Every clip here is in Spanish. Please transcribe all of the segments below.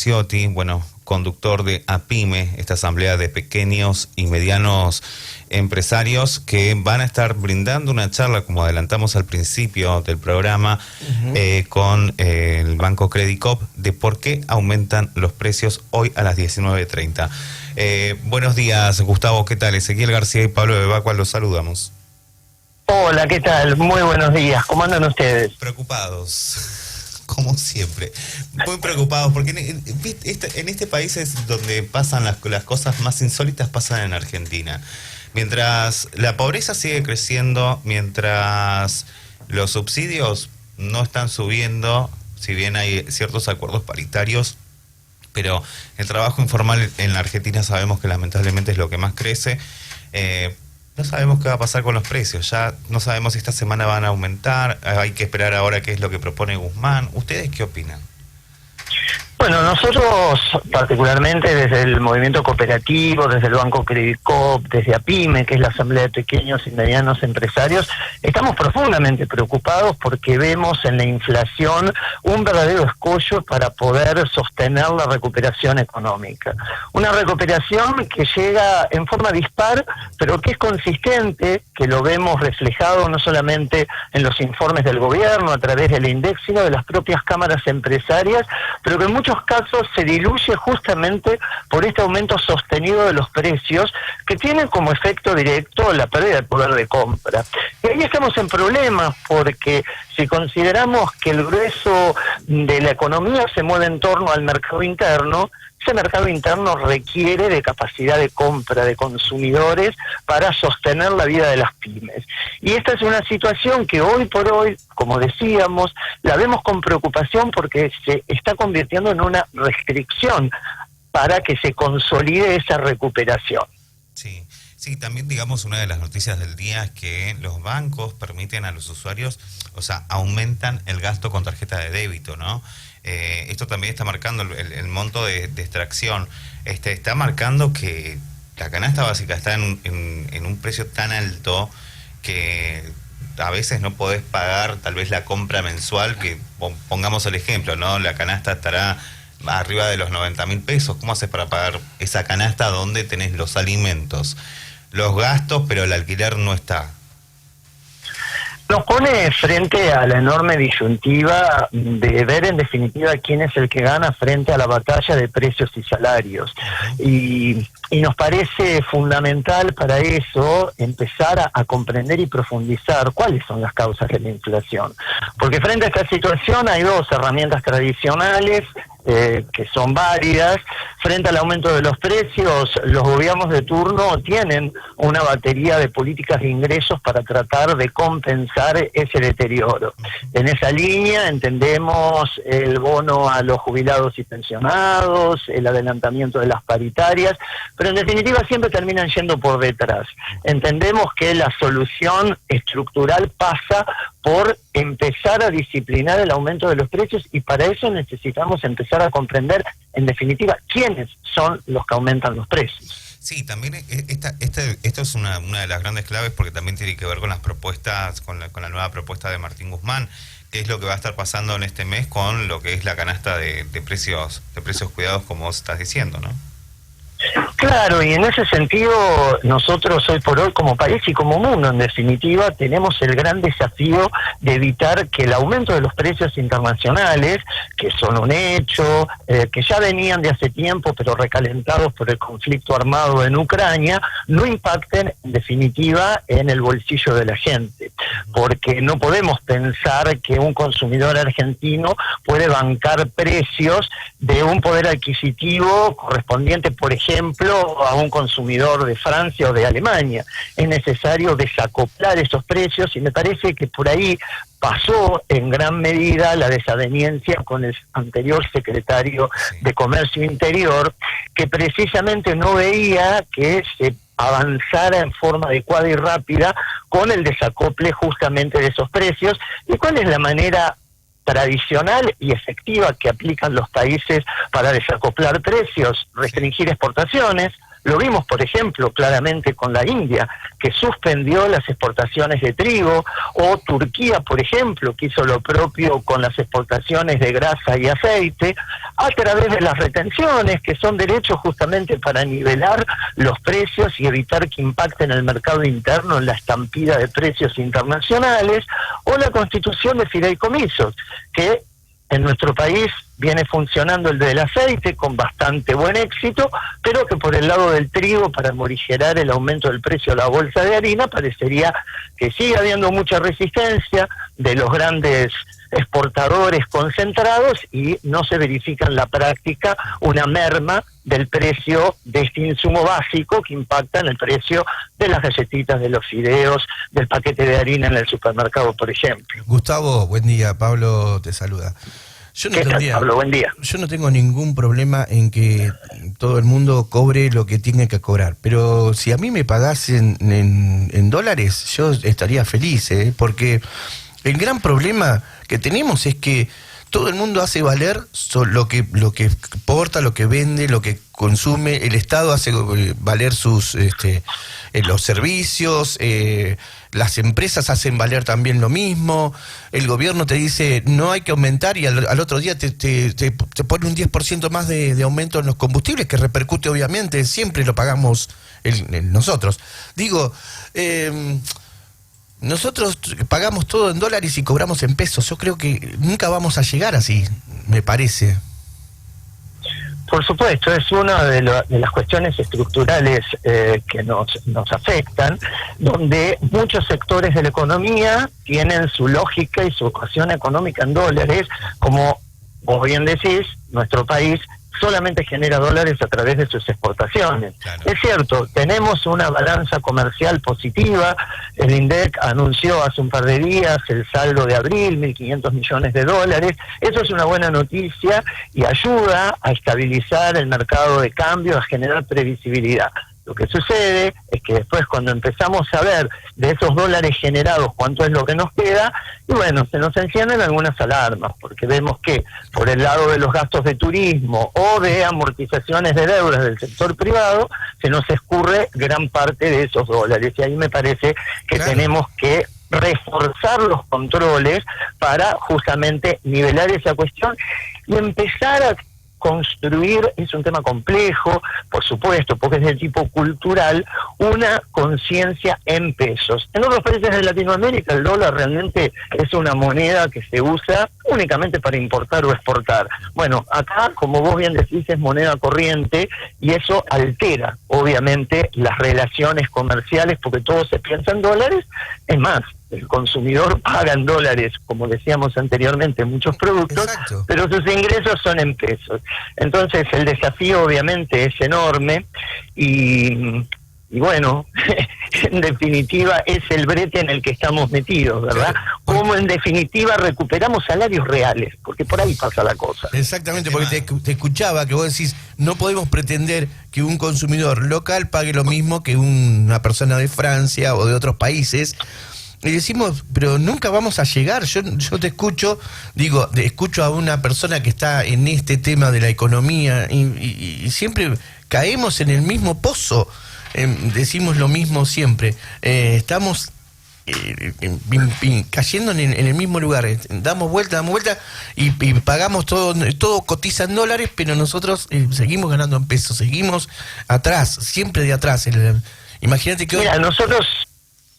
Garciotti, conductor de APYME, esta asamblea de pequeños y medianos empresarios que van a estar brindando una charla, como adelantamos al principio del programa, con el Banco Credicop, de por qué aumentan los precios hoy a las 19:30. Buenos días, Gustavo, ¿qué tal? Ezequiel García y Pablo Bebacua, los saludamos. Hola, ¿qué tal? Muy buenos días, ¿cómo andan ustedes? Preocupados, como siempre, muy preocupados, porque en este país es donde pasan las cosas más insólitas, pasan en Argentina. Mientras la pobreza sigue creciendo, mientras los subsidios no están subiendo, si bien hay ciertos acuerdos paritarios, pero el trabajo informal en la Argentina sabemos que lamentablemente es lo que más crece. No sabemos qué va a pasar con los precios, ya no sabemos si esta semana van a aumentar, hay que esperar ahora qué es lo que propone Guzmán. ¿Ustedes qué opinan? Bueno, nosotros particularmente desde el movimiento cooperativo, desde el Banco Credicop, desde APYME, que es la Asamblea de Pequeños y Medianos Empresarios, estamos profundamente preocupados porque vemos en la inflación un verdadero escollo para poder sostener la recuperación económica. Una recuperación que llega en forma dispar, pero que es consistente, que lo vemos reflejado no solamente en los informes del gobierno a través del INDEC, sino de las propias cámaras empresarias, pero que en muchos casos se diluye justamente por este aumento sostenido de los precios que tienen como efecto directo la pérdida del poder de compra. Y ahí estamos en problemas porque si consideramos que el grueso de la economía se mueve en torno al mercado interno, ese mercado interno requiere de capacidad de compra de consumidores para sostener la vida de las pymes. Y esta es una situación que hoy por hoy, como decíamos, la vemos con preocupación porque se está convirtiendo en una restricción para que se consolide esa recuperación. Sí, también digamos una de las noticias del día es que los bancos permiten a los usuarios, aumentan el gasto con tarjeta de débito, ¿no? Esto también está marcando el monto de extracción. Está marcando que la canasta básica está en un precio tan alto que a veces no podés pagar tal vez la compra mensual, que pongamos el ejemplo, ¿no? La canasta estará arriba de los 90.000 pesos. ¿Cómo haces para pagar esa canasta donde tenés los alimentos, los gastos, pero el alquiler no está? Nos pone frente a la enorme disyuntiva de ver en definitiva quién es el que gana frente a la batalla de precios y salarios. Y nos parece fundamental para eso empezar a comprender y profundizar cuáles son las causas de la inflación. Porque frente a esta situación hay dos herramientas tradicionales que son válidas. Frente al aumento de los precios, los gobiernos de turno tienen una batería de políticas de ingresos para tratar de compensar ese deterioro. En esa línea entendemos el bono a los jubilados y pensionados, el adelantamiento de las paritarias, pero en definitiva siempre terminan yendo por detrás. Entendemos que la solución estructural pasa por empezar a disciplinar el aumento de los precios y para eso necesitamos empezar a comprender, en definitiva, quiénes son los que aumentan los precios. Sí, también esto es una de las grandes claves porque también tiene que ver con las propuestas, con la nueva propuesta de Martín Guzmán, que es lo que va a estar pasando en este mes con lo que es la canasta de precios cuidados, como vos estás diciendo, ¿no? Claro, y en ese sentido nosotros hoy por hoy como país y como mundo en definitiva tenemos el gran desafío de evitar que el aumento de los precios internacionales, que son un hecho, que ya venían de hace tiempo pero recalentados por el conflicto armado en Ucrania, no impacten en definitiva en el bolsillo de la gente, porque no podemos pensar que un consumidor argentino puede bancar precios de un poder adquisitivo correspondiente, por ejemplo, a un consumidor de Francia o de Alemania. Es necesario desacoplar esos precios y me parece que por ahí pasó en gran medida la desaveniencia con el anterior secretario de Comercio Interior, que precisamente no veía que se avanzara en forma adecuada y rápida con el desacople justamente de esos precios. ¿Y cuál es la manera tradicional y efectiva que aplican los países para desacoplar precios? Restringir exportaciones, Lo vimos, por ejemplo, claramente con la India, que suspendió las exportaciones de trigo, o Turquía, por ejemplo, que hizo lo propio con las exportaciones de grasa y aceite, a través de las retenciones, que son derechos justamente para nivelar los precios y evitar que impacten el mercado interno en la estampida de precios internacionales, o la constitución de fideicomisos, que en nuestro país viene funcionando el del aceite con bastante buen éxito, pero que por el lado del trigo, para morigerar el aumento del precio de la bolsa de harina, parecería que sigue habiendo mucha resistencia de los grandes exportadores concentrados y no se verifica en la práctica una merma del precio de este insumo básico que impacta en el precio de las galletitas, de los fideos, del paquete de harina en el supermercado, por ejemplo. Gustavo, buen día. Pablo te saluda. ¿Qué tal, Pablo? Buen día. Yo no tengo ningún problema en que todo el mundo cobre lo que tiene que cobrar, pero si a mí me pagasen en dólares, yo estaría feliz, porque el gran problema que tenemos es que todo el mundo hace valer lo que exporta, lo que vende, lo que consume. El Estado hace valer sus los servicios, las empresas hacen valer también lo mismo. El gobierno te dice no hay que aumentar y al otro día te pone un 10% más de aumento en los combustibles, que repercute obviamente, siempre lo pagamos nosotros. Digo, nosotros pagamos todo en dólares y cobramos en pesos. Yo creo que nunca vamos a llegar así, me parece. Por supuesto, es una de las cuestiones estructurales que nos afectan, donde muchos sectores de la economía tienen su lógica y su ecuación económica en dólares. Como vos bien decís, nuestro país solamente genera dólares a través de sus exportaciones. Claro. Es cierto, tenemos una balanza comercial positiva. El INDEC anunció hace un par de días el saldo de abril, 1.500 millones de dólares. Eso es una buena noticia y ayuda a estabilizar el mercado de cambio, a generar previsibilidad. Lo que sucede es que después, cuando empezamos a ver de esos dólares generados cuánto es lo que nos queda, y bueno, se nos encienden algunas alarmas, porque vemos que por el lado de los gastos de turismo o de amortizaciones de deudas del sector privado, se nos escurre gran parte de esos dólares. Y ahí me parece que tenemos que reforzar los controles para justamente nivelar esa cuestión y empezar a construir, es un tema complejo, por supuesto, porque es de tipo cultural, una conciencia en pesos. En otros países de Latinoamérica el dólar realmente es una moneda que se usa únicamente para importar o exportar. Bueno, acá, como vos bien decís, es moneda corriente y eso altera, obviamente, las relaciones comerciales porque todo se piensa en dólares. Es más, el consumidor paga en dólares, como decíamos anteriormente, muchos productos. Exacto. Pero sus ingresos son en pesos. Entonces el desafío obviamente es enorme y bueno, en definitiva es el brete en el que estamos metidos, ¿verdad? Como en definitiva recuperamos salarios reales, porque por ahí pasa la cosa. Exactamente, porque te escuchaba que vos decís, no podemos pretender que un consumidor local pague lo mismo que una persona de Francia o de otros países. Y decimos, pero nunca vamos a llegar. Yo te escucho, escucho a una persona que está en este tema de la economía y siempre caemos en el mismo pozo. Decimos lo mismo siempre. Estamos cayendo en el mismo lugar. Damos vuelta y pagamos todo cotiza en dólares, pero nosotros seguimos ganando en pesos, seguimos atrás, siempre de atrás. Imagínate que Mira, nosotros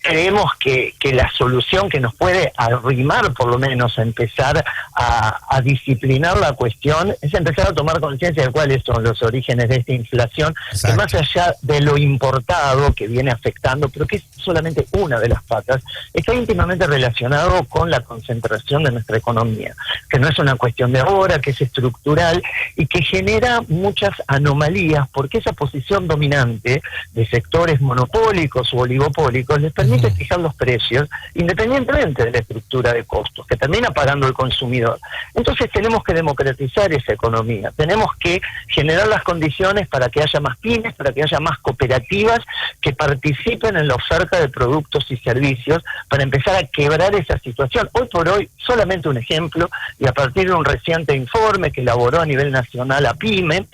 creemos que la solución que nos puede arrimar, por lo menos, a empezar a disciplinar la cuestión, es empezar a tomar conciencia de cuáles son los orígenes de esta inflación, Exacto. Que más allá de lo importado que viene afectando, pero que es solamente una de las patas, está íntimamente relacionado con la concentración de nuestra economía, que no es una cuestión de ahora, que es estructural y que genera muchas anomalías, porque esa posición dominante de sectores monopólicos u oligopólicos les permite fijar los precios independientemente de la estructura de costos, que termina pagando el consumidor. Entonces tenemos que democratizar esa economía, tenemos que generar las condiciones para que haya más pymes, para que haya más cooperativas que participen en la oferta de productos y servicios para empezar a quebrar esa situación. Hoy por hoy, solamente un ejemplo, y a partir de un reciente informe que elaboró a nivel nacional APIME,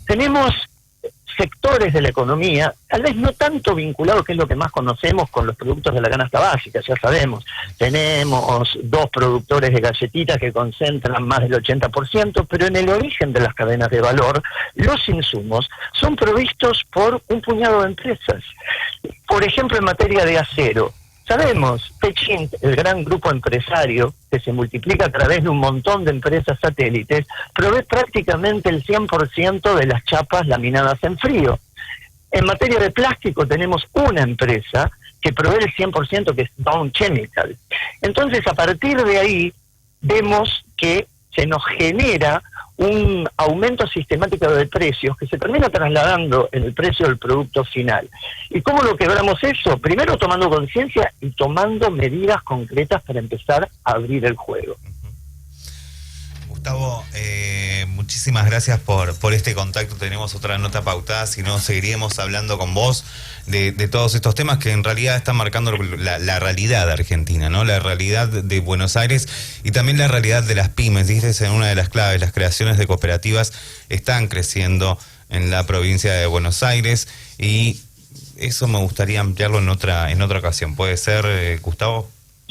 tenemos sectores de la economía, tal vez no tanto vinculado, que es lo que más conocemos, con los productos de la canasta básica. Ya sabemos, tenemos 2 productores de galletitas que concentran más del 80%, pero en el origen de las cadenas de valor, los insumos son provistos por un puñado de empresas. Por ejemplo, en materia de acero, sabemos, Techint, el gran grupo empresario, que se multiplica a través de un montón de empresas satélites, provee prácticamente el 100% de las chapas laminadas en frío. En materia de plástico tenemos una empresa que provee el 100%, que es Dow Chemical. Entonces, a partir de ahí, vemos que se nos genera un aumento sistemático de precios que se termina trasladando en el precio del producto final. ¿Y cómo lo quebramos eso? Primero tomando conciencia y tomando medidas concretas para empezar a abrir el juego. Gustavo, muchísimas gracias por este contacto. Tenemos otra nota pautada, si no seguiríamos hablando con vos de todos estos temas que en realidad están marcando la realidad de Argentina, ¿no? La realidad de Buenos Aires y también la realidad de las pymes. Dices en una de las claves, las creaciones de cooperativas están creciendo en la provincia de Buenos Aires y eso me gustaría ampliarlo en otra ocasión. ¿Puede ser, Gustavo?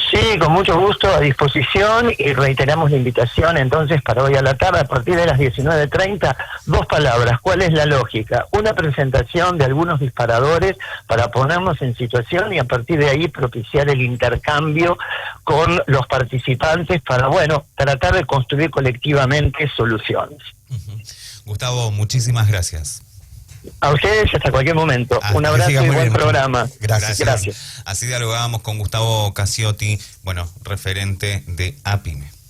Sí, con mucho gusto, a disposición, y reiteramos la invitación entonces para hoy a la tarde a partir de las 19:30, 2 palabras. ¿Cuál es la lógica? Una presentación de algunos disparadores para ponernos en situación y a partir de ahí propiciar el intercambio con los participantes para, bueno, tratar de construir colectivamente soluciones. Gustavo, muchísimas gracias. A ustedes hasta cualquier momento. Un abrazo y buen programa. Gracias. Así dialogábamos con Gustavo Casiotti, bueno, referente de APYME.